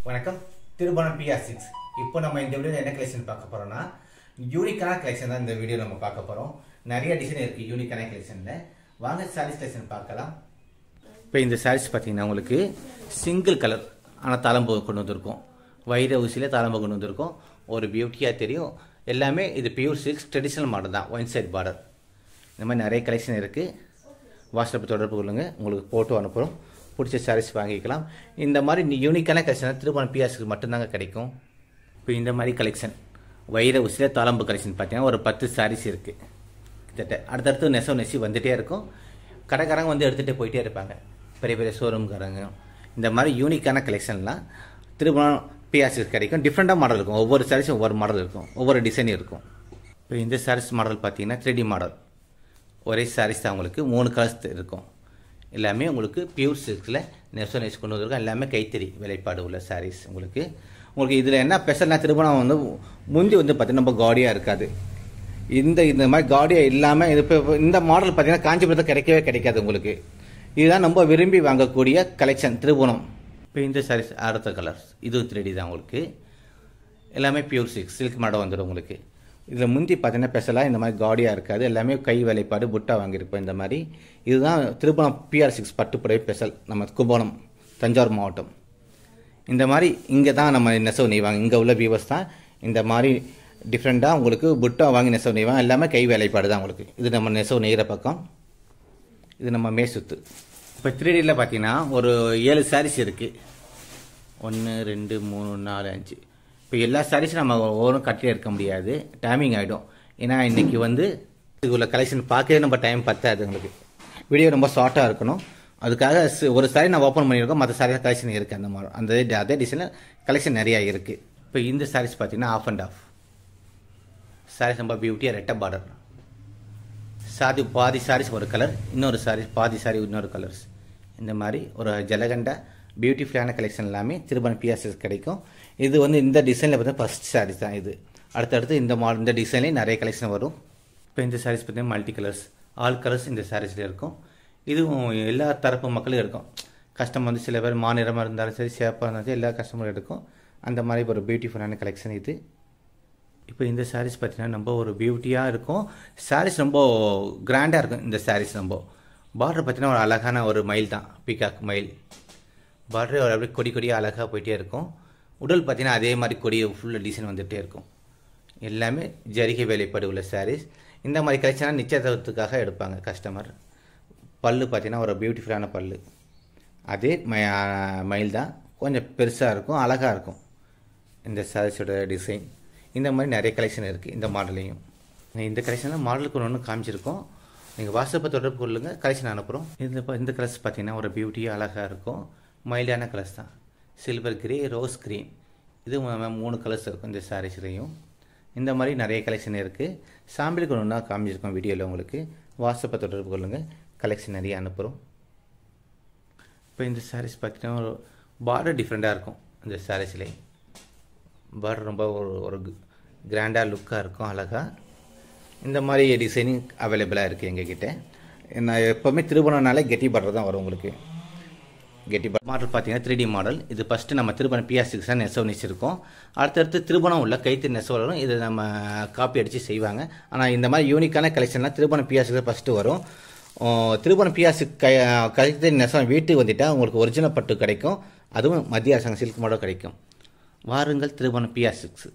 வணக்கம் திருபுவனம் PR6 இப்போ நம்ம இந்த வீடியோல என்ன கலெக்ஷன் பார்க்க போறோம்னா யூனிக்கான கலெக்ஷன் தான் இந்த வீடியோ நம்ம பார்க்க போறோம். நிறைய டிசைன் இருக்கு யூனிக்கான கலெக்ஷன்ல. வாங்க சாரீஸ் கலெக்ஷன் பார்க்கலாம். இப்போ இந்த சாரீஸ் பாத்தீங்கன்னா உங்களுக்கு சிங்கிள் கலர் ஆனா தாளம்பூ கொண்டு வந்திருக்கோம். வைர ஊசியில தாளம்பூ கொண்டு வந்திருக்கோம். ஒரு பியூட்டியா தெரியும். எல்லாமே இது பியூர் சில்க் ட்ரெடிஷனல் மாடல் தான். One side border. இந்த மாதிரி நிறைய கலெக்ஷன் இருக்கு. வாட்ஸ்அப் தொடர்பு கொள்ளுங்க. உங்களுக்கு போட்டோ அனுப்புறோம். பிடிச்ச சாரீஸ் வாங்கிக்கலாம். இந்த மாதிரி யூனிக்கான கலெக்ஷன் திருபுவனம் PR6 மட்டும்தாங்க கிடைக்கும். இப்போ இந்த மாதிரி கலெக்ஷன் வைர ஊசியில் தாளம்பு கலெக்ஷன் பார்த்தீங்கன்னா ஒரு 10 சாரீஸ் இருக்குது. கிட்டத்தட்ட அடுத்தடுத்து நெசி வந்துகிட்டே இருக்கும். கடைக்காரங்க வந்து எடுத்துகிட்டே போயிட்டே இருப்பாங்க. பெரிய பெரிய ஷோரூம்காரங்க. இந்த மாதிரி யூனிக்கான கலெக்ஷன்லாம் திருபுவனம் PR6 கிடைக்கும். டிஃப்ரெண்ட்டாக மாடல் இருக்கும். ஒவ்வொரு சாரீஸும் ஒவ்வொரு மாடல் இருக்கும். ஒவ்வொரு டிசைன் இருக்கும். இப்போ இந்த சாரீஸ் மாடல் பார்த்தீங்கன்னா 3D மாடல். ஒரே சாரீஸ் தான் உங்களுக்கு 3 கலர்ஸ் இருக்கும். எல்லாமே உங்களுக்கு பியூர் சில்கில் நெசோ கொண்டு வந்திருக்கோம். எல்லாமே கைத்தறி வேலைப்பாடு உள்ள சாரீஸ். உங்களுக்கு இதில் என்ன ஸ்பெஷல்னா திருபுவனம் வந்து முந்தி வந்து பார்த்தீங்கன்னா ரொம்ப காடியாக இருக்காது. இந்த மாதிரி காடியாக இல்லாமல் இது இப்போ இந்த மாடல் பார்த்தீங்கன்னா காஞ்சிபுரத்தில் கிடைக்கவே கிடைக்காது உங்களுக்கு. இதுதான் ரொம்ப விரும்பி வாங்கக்கூடிய கலெக்ஷன் திருபுவனம். இப்போ இந்த சாரீஸ் அடுத்த கலர்ஸ் இது 3D தான் உங்களுக்கு. எல்லாமே பியூர் சில்க் மாடல் வந்துடும் உங்களுக்கு. இதில் முந்தி பார்த்தீங்கன்னா ஸ்பெஷலாக இந்த மாதிரி காடியாக இருக்காது. எல்லாமே கை வேலைப்பாடு புட்டா வாங்கியிருப்போம். இந்த மாதிரி இதுதான் திருபுவனம் PR6 பட்டுப்புடவை ஸ்பெஷல். நம்ம கும்பகோணம் தஞ்சாவூர் மாவட்டம். இந்த மாதிரி இங்கே தான் நம்ம நெசவு நெய்வாங்க. இங்கே உள்ள வியூவர்ஸ் தான் இந்த மாதிரி டிஃப்ரெண்ட்டாக உங்களுக்கு புட்டா வாங்கி நெசவு நெய்வாங்க. எல்லாமே கை வேலைப்பாடு தான் உங்களுக்கு. இது நம்ம நெசவு நெய்கிற பக்கம். இது நம்ம மேசுத்து. இப்போ 3Dயில் பார்த்தீங்கன்னா ஒரு 7 சாரீஸ் இருக்குது. 1 2 3 4 5. இப்போ எல்லா சாரீஸும் நம்ம ஒவ்வொன்றும் கட்டிலே இருக்க முடியாது. டைமிங் ஆகிடும். ஏன்னா இன்றைக்கி வந்து இதுக்குள்ள கலெக்ஷன் பார்க்கவே நம்ம டைம் பத்தாது. உங்களுக்கு வீடியோ ரொம்ப ஷார்ட்டாக இருக்கணும். அதுக்காக ஒரு சாரி நான் ஓப்பன் பண்ணியிருக்கோம். மற்ற சாரீஸ் கலெக்ஷன் இருக்குது. அந்த மாதிரி அதே டிசைனில் கலெக்ஷன் நிறையா இருக்குது. இப்போ இந்த சாரீஸ் பார்த்தீங்கன்னா ஆஃப் அண்ட் ஆஃப் சாரீஸ் ரொம்ப பியூட்டியாக ரெட்டை பார்டர். பாதி சாரீஸ் ஒரு கலர், இன்னொரு சாரீஸ் பாதி சாரி இன்னொரு கலர்ஸ். இந்த மாதிரி ஒரு ஜலகண்டா பியூட்டிஃபுல்லான கலெக்ஷன் எல்லாமே திருபுவனம் PR6 கிடைக்கும். இது வந்து இந்த டிசைனில் பார்த்தீங்கன்னா ஃபர்ஸ்ட் சாரீஸ் தான் இது. அடுத்தடுத்து இந்த டிசைன்லேயே நிறைய கலெக்ஷன் வரும். இப்போ இந்த சாரீஸ் பார்த்தீங்கன்னா மல்டி கலர்ஸ் ஆல் கலர்ஸ் இந்த சாரீஸில் இருக்கும். இதுவும் எல்லா தரப்பு மக்களும் இருக்கும். கஸ்டமர் வந்து சில பேர் மாநிலமாக இருந்தாலும் சரி சேப்பாக இருந்தாலும் எல்லா கஸ்டமரும் எடுக்கும். அந்த மாதிரி ஒரு பியூட்டிஃபுல்லான கலெக்ஷன் இது. இப்போ இந்த சாரீஸ் பார்த்தீங்கன்னா ரொம்ப ஒரு பியூட்டியாக இருக்கும். சாரீஸ் ரொம்ப கிராண்டாக இருக்கும். இந்த சாரீஸ் ரொம்ப பார்டர் பார்த்தீங்கன்னா ஒரு அழகான ஒரு மயில் தான். பீகாக் மயில் பார்டர் அப்படியே கொடியாக அழகாக போயிட்டே இருக்கும். உடல் பார்த்தீங்கன்னா அதே மாதிரி கொடி ஃபுல்லாக டிசைன் வந்துகிட்டே இருக்கும். எல்லாமே ஜரிகை வேலைப்பாடு உள்ள சாரீஸ். இந்த மாதிரி கலெக்ஷனாக நிச்சயதார்த்தத்துக்காக எடுப்பாங்க கஸ்டமர். பல்லு பார்த்தீங்கன்னா ஒரு பியூட்டிஃபுல்லான பல்லு. அதே மயில் தான். கொஞ்சம் பெருசாக இருக்கும், அழகாக இருக்கும் இந்த சாரீஸோட டிசைன். இந்த மாதிரி நிறைய கலெக்ஷன் இருக்குது இந்த மாடலையும். இந்த கலெக்ஷனில் மாடலுக்கு ஒன்று காமிச்சிருக்கோம். நீங்கள் வாட்ஸ்அப்பை தொடர்பு கொள்ளுங்க, கலெக்ஷன் அனுப்புகிறோம். இந்த கலர்ஸ் பார்த்தீங்கன்னா ஒரு பியூட்டியாக அழகாக இருக்கும். மைல்டான கலர்ஸ் தான். Silver grey, rose green. இது 3 கலர்ஸ் இருக்கும் இந்த சாரீஸ்லையும். இந்த மாதிரி நிறைய கலெக்ஷன் இருக்குது. சாம்பிளுக்கு ஒன்று காமிச்சிருக்கோம் வீடியோவில். உங்களுக்கு வாட்ஸ்அப்பை தொடர்பு கொள்ளுங்கள், கலெக்ஷன் நிறைய அனுப்புகிறோம். இப்போ இந்த சாரீஸ் பார்த்தீங்கன்னா ஒரு பார்டர் டிஃப்ரெண்ட்டாக இருக்கும். இந்த சாரீஸ்லேயே பார்டர் ரொம்ப ஒரு கிராண்டாக லுக்காக இருக்கும், அழகாக. இந்த மாதிரி டிசைனிங் அவைலபிளாக இருக்குது எங்ககிட்ட. நான் எப்போவுமே திருபுவனம்னாலே கெட்டி பார்டர் தான் வரும் உங்களுக்கு. கெட்டி மாடல் பார்த்தீங்கன்னா 3D மாடல். இது ஃபஸ்ட்டு நம்ம திருபுவனம் PR6 தான் நெசவு நெச்சிருக்கோம். அடுத்தடுத்து திருபுவனம் உள்ள கைத்தறி நெசவு வரும். இதை நம்ம காப்பி அடித்து செய்வாங்க. ஆனால் இந்த மாதிரி யூனிக்கான கலெக்ஷன்லாம் திருபுவனம் PR6 ஃபஸ்ட்டு வரும். திருபுவனம் PR6 கைத்தறி நெசவு வீட்டுக்கு வந்துட்டால் உங்களுக்கு ஒரிஜினல் பட்டு கிடைக்கும். அதுவும் மத்திய அரசாங்க சில்க் மாடல் கிடைக்கும். வாருங்கள் திருபுவனம் PR6.